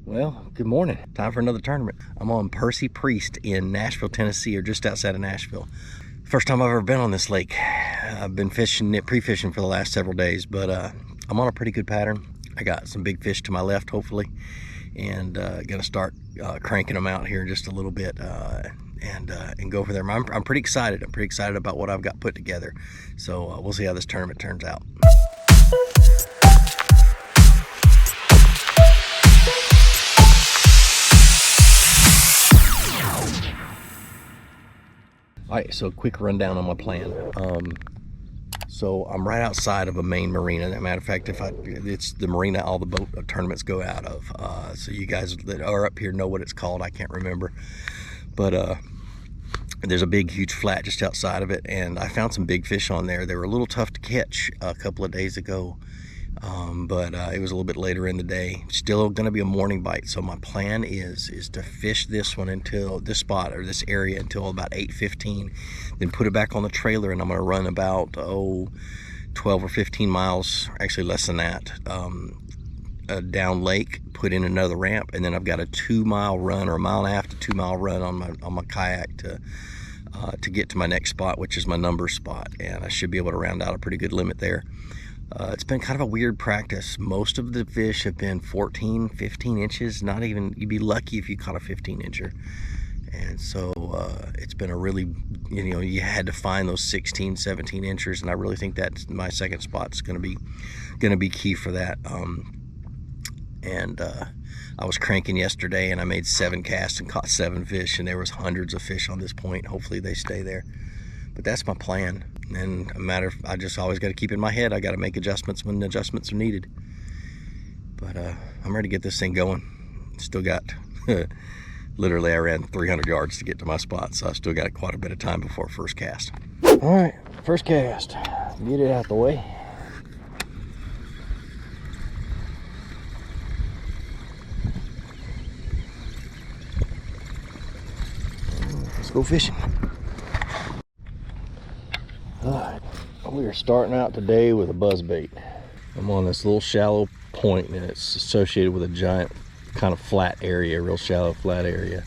Well, good morning. Time for another tournament. I'm on Percy Priest in Nashville, Tennessee, or just outside of Nashville. First time I've ever been on this lake. I've been fishing it, pre-fishing for the last several days, but I'm on a pretty good pattern. I got some big fish to my left, hopefully, and gonna start cranking them out here in just a little bit and go for them. I'm pretty excited. I'm pretty excited about what I've got put together. So we'll see how this tournament turns out. All right, so quick rundown on my plan. So I'm right outside of a main marina. As a matter of fact, it's the marina all the boat tournaments go out of. So you guys that are up here know what it's called. I can't remember, but there's a big, huge flat just outside of it, and I found some big fish on there. They were a little tough to catch a couple of days ago, but it was a little bit later in the day. Still going to be a morning bite, so my plan is to fish this one until this spot or this area until about 8:15, then put it back on the trailer, and I'm going to run about 12 or 15 miles, actually less than that, down lake, put in another ramp, and then I've got a 2-mile run, or a 1.5 to 2 mile run on my kayak to get to my next spot, which is my number spot, and I should be able to round out a pretty good limit there. It's been kind of a weird practice. Most of the fish have been 14, 15 inches. Not even, you'd be lucky if you caught a 15 incher. And so it's been a really, you had to find those 16, 17 inchers, and I really think that my second spot's gonna be key for that. I was cranking yesterday, and I made 7 casts and caught 7 fish, and there was hundreds of fish on this point. Hopefully they stay there. But that's my plan. And I just always got to keep in my head, I got to make adjustments when the adjustments are needed. But I'm ready to get this thing going. Still got, literally I ran 300 yards to get to my spot, so I still got quite a bit of time before first cast. All right, first cast. Get it out the way. Let's go fishing. Alright, we are starting out today with a buzzbait. I'm on this little shallow point, and it's associated with a giant kind of flat area, real shallow flat area.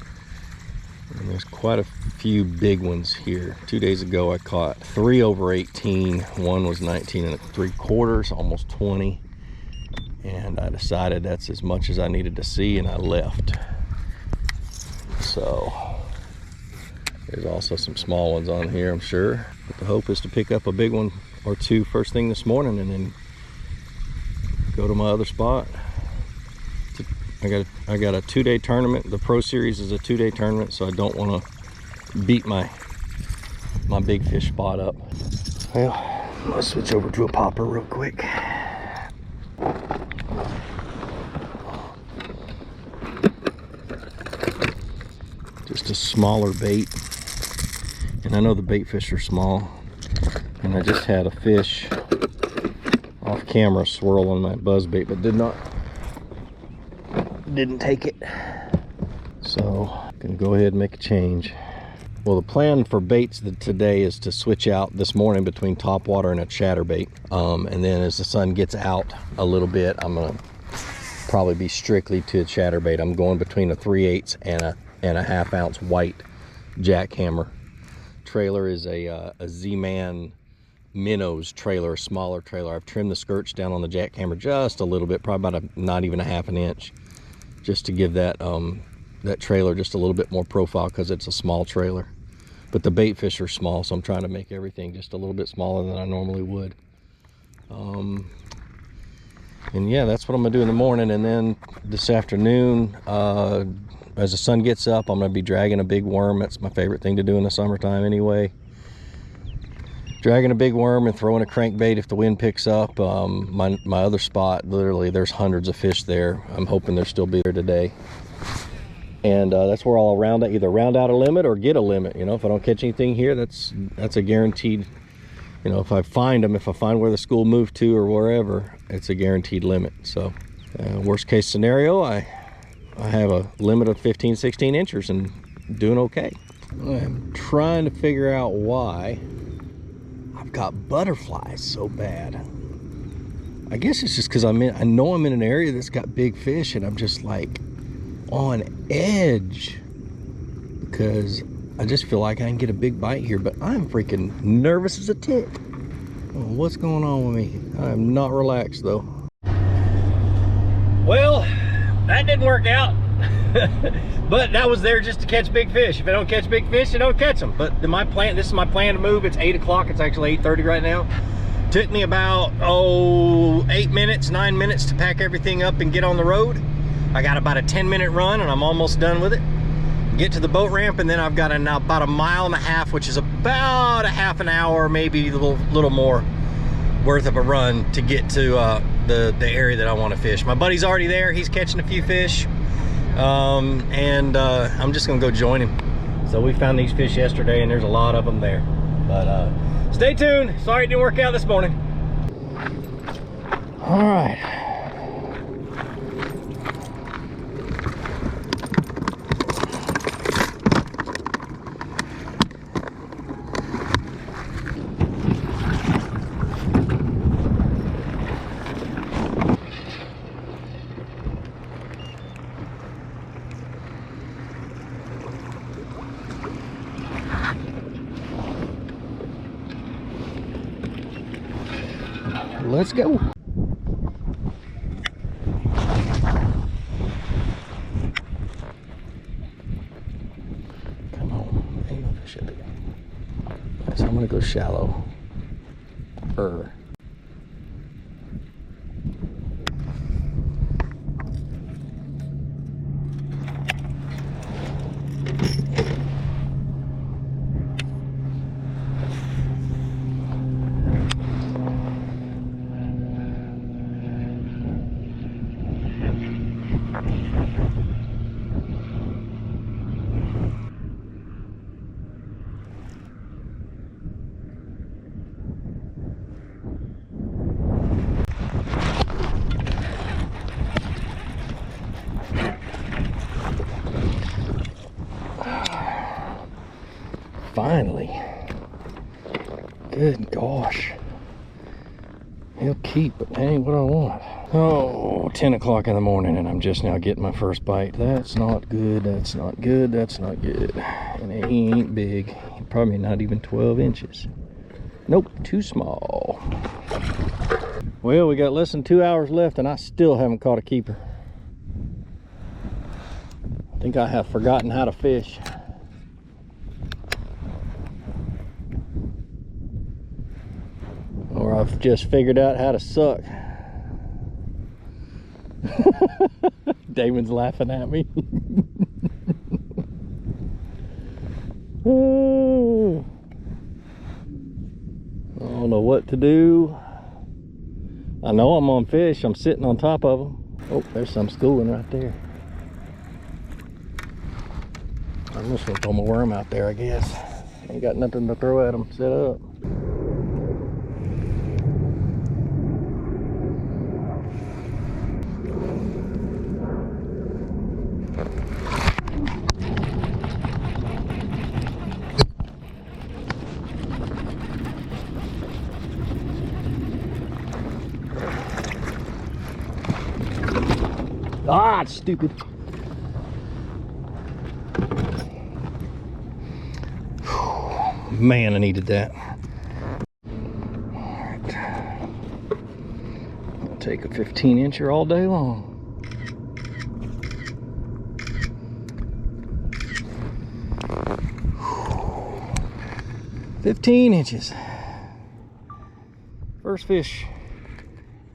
And there's quite a few big ones here. 2 days ago I caught 3 over 18, one was 19 3/4, almost 20. And I decided that's as much as I needed to see, and I left. So there's also some small ones on here, I'm sure. But the hope is to pick up a big one or two first thing this morning, and then go to my other spot. I got a 2-day tournament. The Pro Series is a 2-day tournament, so I don't want to beat my big fish spot up. Well, I'm gonna switch over to a popper real quick. Just a smaller bait. And I know the bait fish are small, and I just had a fish off camera swirl on my buzz bait, but didn't take it. So I'm gonna go ahead and make a change. Well, the plan for baits today is to switch out this morning between topwater and a chatterbait, and then as the sun gets out a little bit, I'm gonna probably be strictly to a chatterbait. I'm going between a 3/8 and a 1/2 ounce white jackhammer. Trailer is a Z-Man Minnows trailer, a smaller trailer. I've trimmed the skirts down on the jackhammer just a little bit, probably about not even a 1/2 inch, just to give that trailer just a little bit more profile, because it's a small trailer. But the bait fish are small, so I'm trying to make everything just a little bit smaller than I normally would. And yeah, that's what I'm gonna do in the morning. And then this afternoon, as the sun gets up, I'm gonna be dragging a big worm. That's my favorite thing to do in the summertime anyway. Dragging a big worm and throwing a crankbait if the wind picks up. My other spot, literally there's hundreds of fish there. I'm hoping there'll still be there today. And that's where I'll either round out a limit or get a limit. If I don't catch anything here, that's a guaranteed, if I find them, if I find where the school moved to or wherever, it's a guaranteed limit. So worst case scenario, I have a limit of 15, 16 inchers and doing okay. I'm trying to figure out why I've got butterflies so bad. I guess it's just because I know I'm in an area that's got big fish, and I'm just like, on edge because I just feel like I can get a big bite here, but I'm freaking nervous as a tick. Oh, what's going on with me? I'm not relaxed though. Well, that didn't work out. But that was there just to catch big fish. If I don't catch big fish, I don't catch them. But my plan, this is my plan to move. It's 8 o'clock. It's actually 8:30 right now. Took me about 8 minutes, 9 minutes to pack everything up and get on the road. I got about a 10-minute run and I'm almost done with it. Get to the boat ramp, and then I've got about a mile and a half, which is about a half an hour, maybe a little more worth of a run to get to the area that I want to fish. My buddy's already there. He's catching a few fish. I'm just gonna go join him. So we found these fish yesterday and there's a lot of them there. But stay tuned. Sorry it didn't work out this morning. All right. Let's go. Come on, ain't no fish in there. So I'm gonna go shallow. Finally. Good gosh. He'll keep, but that ain't what I want. Oh, 10 o'clock in the morning and I'm just now getting my first bite. That's not good, that's not good, that's not good. And he ain't big. Probably not even 12 inches. Nope, too small. Well, we got less than 2 hours left and I still haven't caught a keeper. I think I have forgotten how to fish. Or I've just figured out how to suck. Damon's laughing at me. Oh, I don't know what to do. I know I'm on fish. I'm sitting on top of them. Oh, there's some schooling right there. I'm just gonna throw my worm out there, I guess. Ain't got nothing to throw at them. Set up. Ah, it's stupid. Man, I needed that. Alright. I'll take a 15-incher all day long. "15 inches. First fish.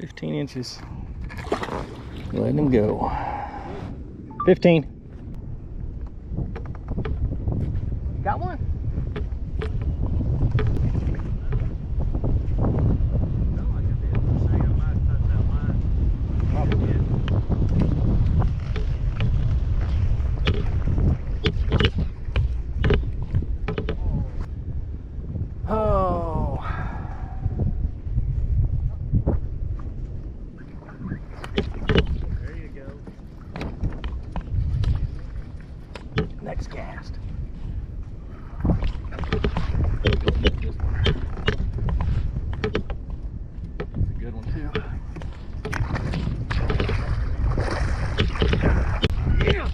15 inches. Letting him go. 15. Got one? No, I just did. I might touch that line. Probably did. Oh. There you go. Next cast. This one. It's a good one too. Yes!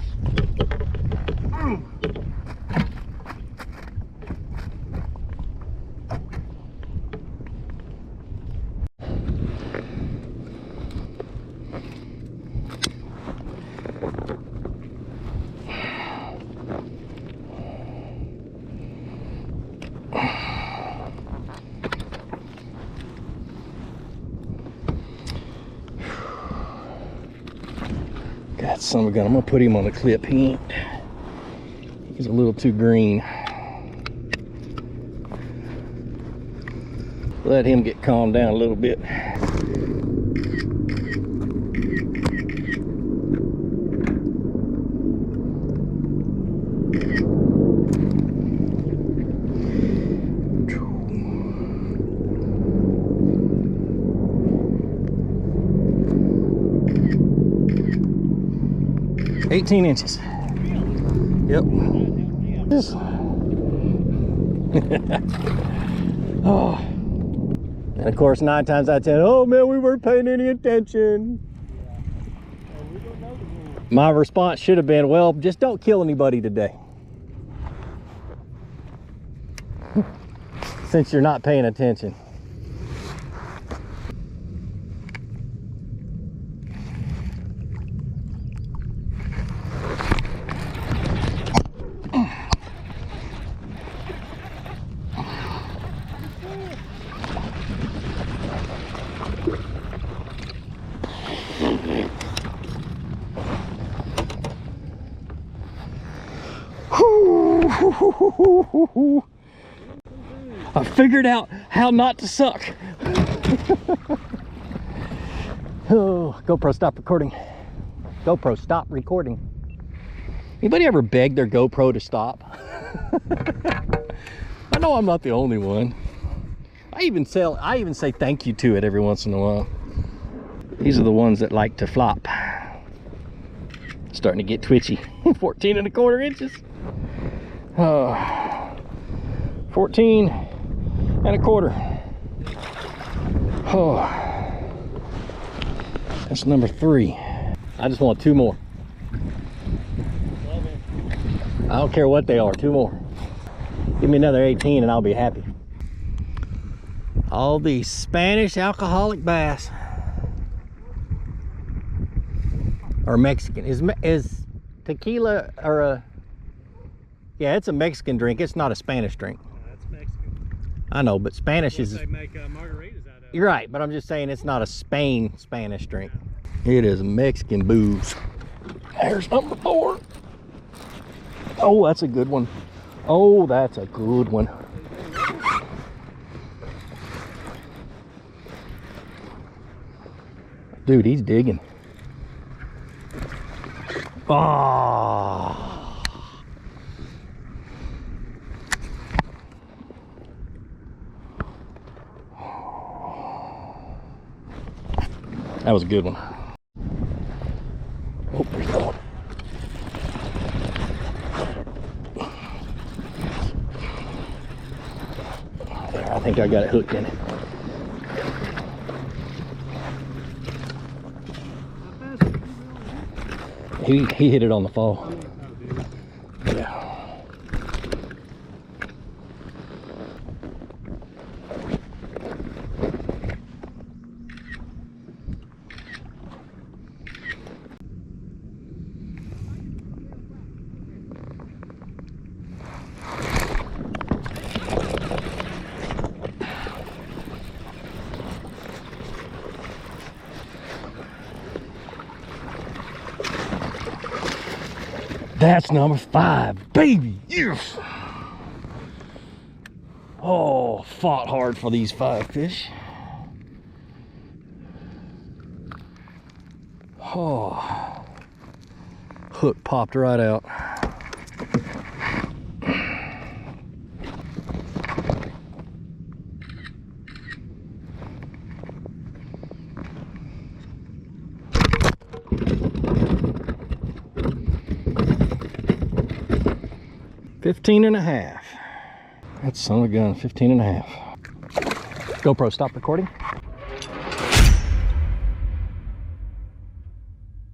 son of a gun. I'm gonna put him on the clip. He's a little too green. Let him get calmed down a little bit. $18 inches. Yep. Oh. And of course, 9 times out of 10, oh man, we weren't paying any attention. My response should have been, well, just don't kill anybody today. Since you're not paying attention. I figured out how not to suck. Oh, GoPro, stop recording. GoPro, stop recording. Anybody ever beg their GoPro to stop? I know I'm not the only one. I even say thank you to it every once in a while. These are the ones that like to flop. Starting to get twitchy. 14¼ inches. 14¼ Oh, that's number 3. I just want 2 more. I don't care what they are, 2 more. Give me another 18 and I'll be happy. All these Spanish alcoholic bass. Or Mexican. Is tequila or a... Yeah, it's a Mexican drink. It's not a Spanish drink. No, that's Mexican. I know, but Spanish is... They make margaritas out of. You're right, but I'm just saying it's not a Spanish drink. Yeah. It is Mexican booze. There's number 4. Oh, that's a good one. Oh, that's a good one. Dude, he's digging. Oh. That was a good one. Oh, there's another one. There, I think I got it hooked in it. He hit it on the fall. Yeah. That's number 5, baby. Yes. Oh, fought hard for these 5 fish. Oh, hook popped right out. $15.5. That's son of a gun, 15.5. GoPro, stop recording.